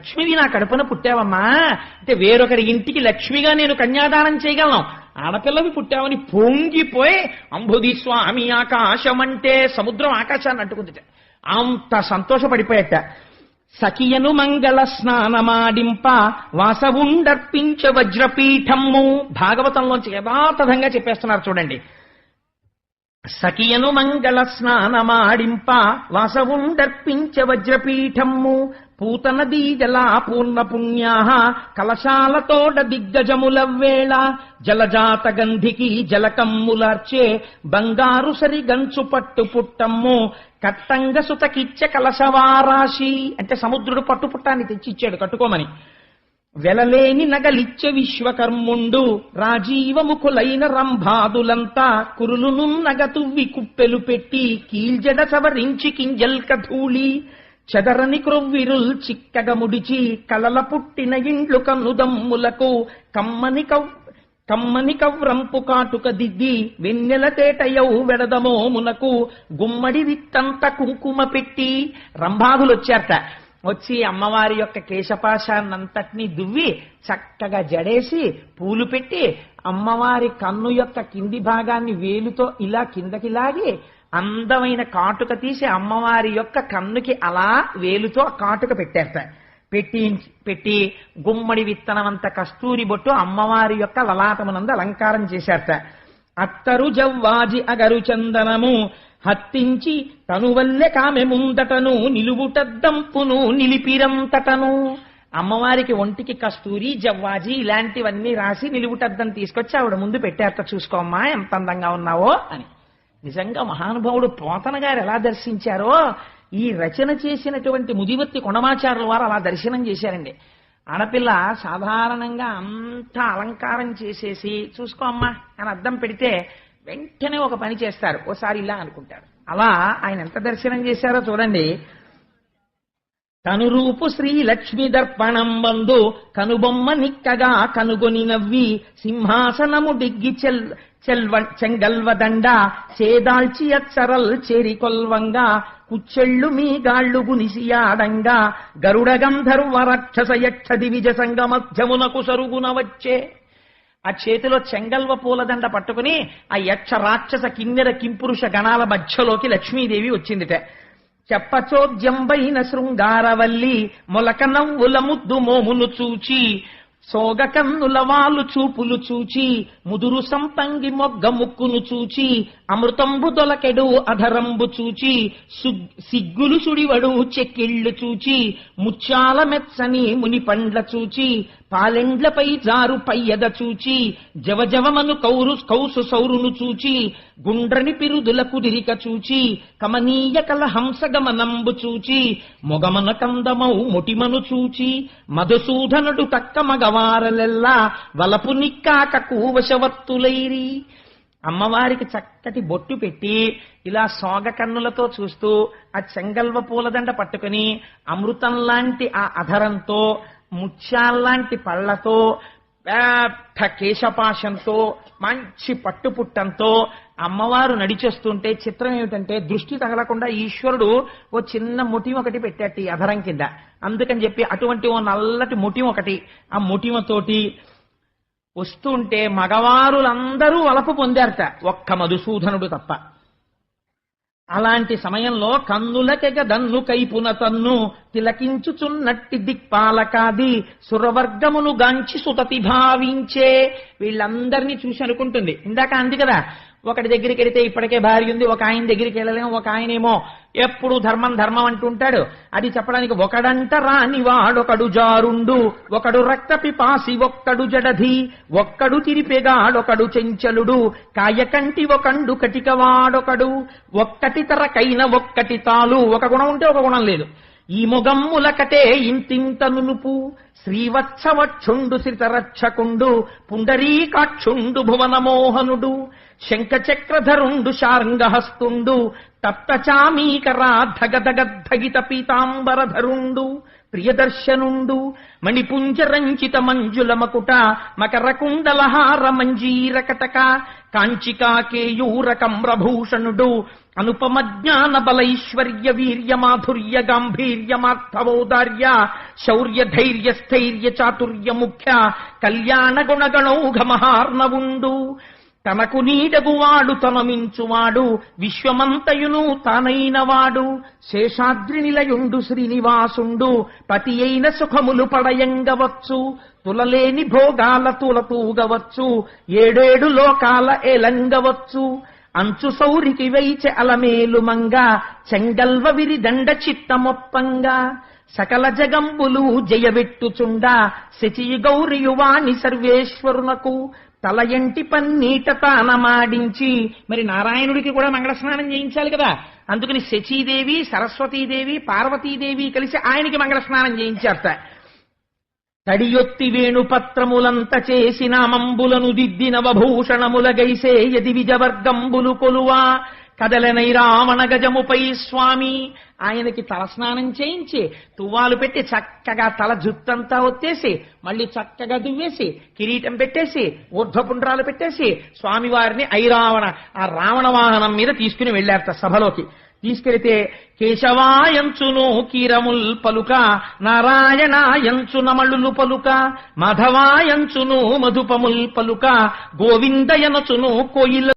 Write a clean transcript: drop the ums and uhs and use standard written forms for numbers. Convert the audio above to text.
లక్ష్మివి నా కడుపున పుట్టావమ్మా, అంటే వేరొకరి ఇంటికి లక్ష్మిగా నేను కన్యాదానం చేయగలను, ఆడపిల్లవి పుట్టావని పొంగిపోయి అంబుది స్వామి ఆకాశం అంటే సముద్రం ఆకాశాన్ని అంటుకుందిట. అంత సంతోషపడిపోయట. సఖియను మంగళ స్నానమాడింప వాసవుండర్పించ వజ్రపీఠము. భాగవతంలోంచి యథాతథంగా చెప్పేస్తున్నారు చూడండి. సఖియను మంగళ స్నానమాడింప వాసవుండర్పించ వజ్రపీఠము పూతన దీజలా పూర్ణ పుణ్యా కలశాలతోడ దిగ్గజములవ్వేళ జలజాత గంధికి జలకమ్ములార్చే బంగారు సరి గంచు పట్టు పుట్టమ్ము కట్టంగ సుతకిచ్చ కలశవారాశి. అంటే సముద్రుడు పట్టుపుట్టాన్ని తెచ్చిచ్చాడు కట్టుకోమని. వెలలేని నగలిచ్చ విశ్వకర్ముండు రాజీవముఖులైన రంభాదులంతా కురులును నగతువ్వి కుప్పెలు పెట్టి కీల్జడ సవరించి కింజల్క ధూళి చెదరని క్రొవ్విరుల్ చిక్కగ ముడిచి కలల పుట్టిన ఇండ్లు కన్నుదమ్ములకు కమ్మని కవ్రంపు కాటుక దిద్ది వెన్నెల తేటయౌ వెడదమోమునకు గుమ్మడి విత్తంత కుంకుమ పెట్టి. రంభాదులు వచ్చారట. వచ్చి అమ్మవారి యొక్క కేశపాశాన్నంతటినీ దువ్వి చక్కగా జడేసి పూలు పెట్టి అమ్మవారి కన్ను యొక్క కింది భాగాన్ని వేలుతో ఇలా కిందకి లాగి అందమైన కాటుక తీసి అమ్మవారి యొక్క కన్నుకి అలా వేలుతో కాటుక పెట్టేస్తా. పెట్టి గుమ్మడి విత్తనమంత కస్తూరి బొట్టు అమ్మవారి యొక్క లలాటమునందు అలంకారం చేశారట. అత్తరు జవ్వాజి అగరు చందనము హత్తించి తనువల్లె కామె ముందటను నిలువుటద్దంపును నిలిపిరంతటను. అమ్మవారికి ఒంటికి కస్తూరి జవ్వాజి ఇలాంటివన్నీ రాసి నిలువుటద్దం తీసుకొచ్చి ఆవిడ ముందు పెట్టారట. చూసుకోమ్మా ఎంత అందంగా ఉన్నావో అని. నిజంగా మహానుభావుడు పోతన గారు ఎలా దర్శించారో ఈ రచన చేసినటువంటి ముదివర్తి కొండమాచారుల వారు అలా దర్శనం చేశారండి. ఆడపిల్ల సాధారణంగా అంత అలంకారం చేసేసి చూసుకో అమ్మా అని అద్దం పెడితే వెంటనే ఒక పని చేస్తారు, ఓసారి ఇలా అనుకుంటారు. అలా ఆయన ఎంత దర్శనం చేశారో చూడండి. కనురూపు శ్రీ లక్ష్మి దర్పణం బందు కనుబొమ్మ నిక్కగా కనుగొని నవ్వి సింహాసనము డిగ్గి చెంగల్వదండ చేదాల్చి అచ్చరల్ చేరికొల్వంగా కుచ్చెళ్ళు మీ గాళ్ళు గునిసియాడంగా గరుడ గంధర్వ రక్షస యక్ష దివిజ సంగ మధ్యమునకు సరుగున వచ్చే. ఆ చేతిలో చెంగల్వ పూలదండ పట్టుకుని ఆ యక్ష రాక్షస కిన్నెర కింపురుష గణాల మధ్యలోకి లక్ష్మీదేవి వచ్చిందిట. చెప్పచోద్యంబైన శృంగారవల్లి మొలక నవ్వుల ముద్దు మోమును చూచి సోగ కన్నుల వాలు చూపులు చూచి ముదురు సంపంగి మొగ్గ ముక్కును చూచి అమృతంబు దొలకెడు అధరంబు చూచి సిగ్గులు సుడివడు చెక్కిళ్ళు చూచి ముచ్చాల మెచ్చని ముని పండ్ల చూచి పాలెండ్లపై జారు పయ్యద చూచి జవజవమను కౌసు సౌరును చూచి గుండ్రని పిరుదుల కుదిరిక చూచి కమనీయ కల హంసగమనంబు చూచి మొగమన కందమౌ మొటిమను చూచి మధుసూదనుడు తక్క మగవారలెల్లా వలపు నిక్కాక కూవశవర్తులైరి. అమ్మవారికి చక్కటి బొట్టు పెట్టి ఇలా సోగ కన్నులతో చూస్తూ ఆ చెంగల్వ పూలదండ పట్టుకుని అమృతం లాంటి ఆ అధరంతో ముత్యాల్లాంటి పళ్లతో పెద్ద కేశపాశంతో మంచి పట్టుపుట్టంతో అమ్మవారు నడిచేస్తుంటే చిత్రం ఏమిటంటే దృష్టి తగలకుండా ఈశ్వరుడు ఓ చిన్న ముఠి ఒకటి పెట్టాడు ఈ అధరం కింద. అందుకని చెప్పి అటువంటి ఓ నల్లటి ముఠి ఒకటి ఆ ముఠిమతోటి వస్తుంటే మగవారులందరూ వలపు పొందారట, ఒక్క మధుసూదనుడు తప్ప. అలాంటి సమయంలో కన్నులకెగ దన్ను కైపున తన్ను తిలకించుచున్నట్టి దిక్పాలకాది సురవర్గమును గాంచి సుతతి భావించే. వీళ్ళందరినీ చూసి అనుకుంటుంది, ఇందాక అంది కదా ఒకటి దగ్గరికి వెళితే ఇప్పటికే భార్య ఉంది, ఒక ఆయన దగ్గరికి వెళ్ళలేము, ఒక ఆయనేమో ఎప్పుడు ధర్మం ధర్మం అంటుంటాడు. అది చెప్పడానికి ఒకడంట రానివాడొకడు జారుండు, ఒకడు రక్త పిపాసి ఒక్కడు జడధి, ఒక్కడు తిరిపెగాడొకడు చెంచలుడు, కాయకంటి ఒకండు కటికవాడొకడు, ఒక్కటి తరకైన ఒక్కటి తాలు. ఒక గుణం ఉంటే ఒక గుణం లేదు. ఈ మొగమ్ములకటే ఇంతింత నునుపు శ్రీవత్సవక్షుండు శ్రితరక్షకుండు పుండరీకాక్షుండు భువనమోహనుడు శంఖచక్రధరుండు శార్ంగహస్తుండు తప్తచామీకరా ధగధగద్ధగిత పీతాంబరధరుండు ప్రియదర్శనుండు మణిపుంజరంచిత మంజుల మకుట మకర కుండలహార మంజీర కటక కాంచికాకేయూర కమ్రభూషణుడు అనుపమ జ్ఞాన బలైశ్వర్య వీర్య మాధుర్య గాంభీర్యమార్థవౌదార్య శౌర్య ధైర్య స్థైర్య చాతుర్య ముఖ్య కళ్యాణ గుణగణౌఘ మహార్ణవుండు తనకు నీడగువాడు తనమించువాడు విశ్వమంతయును తానైనవాడు శేషాద్రి నిలయుండు శ్రీనివాసుండు పతి అయిన సుఖములు పడయంగవచ్చు తులలేని భోగాల తులతూగవచ్చు ఏడేడు లోకాల ఏలంగవచ్చు అంచు సౌరికి వైచె అలమేలు మంగ చెంగల్వ విరిదండ చిత్తమొప్పంగా సకల జగంబులు జయవెట్టుచుండ శచి గౌరియువాణి సర్వేశ్వరునకు తల ఎంటి పన్నీట తానమాడించి మరి నారాయణుడికి కూడా మంగళ స్నానం చేయించాలి కదా, అందుకని శచీదేవి సరస్వతీదేవి పార్వతీదేవి కలిసి ఆయనకి మంగళ స్నానం చేయించారట. తడియొత్తి వేణుపత్రములంత చేసిన మంబులను దిద్దిన వభూషణముల గైసే యది విజవర్గంబులు కొలువా కదలనై రావణ గజముపై స్వామి ఆయనకి తలస్నానం చేయించి తువ్వాలు పెట్టి చక్కగా తల జుత్తంతా ఒత్తేసి మళ్ళీ చక్కగా దువ్వేసి కిరీటం పెట్టేసి ఊర్ధ్వపుండ్రాలు పెట్టేసి స్వామివారిని ఐరావణ ఆ రావణ వాహనం మీద తీసుకుని వెళ్ళారట సభలోకి. తీసుకెళితే కేశవాయంచును కీరముల్ పలుక నారాయణాయంచు నమళులు పలుక మాధవాయంచును మధుపముల్ పలుక గోవిందయనచును కోయిల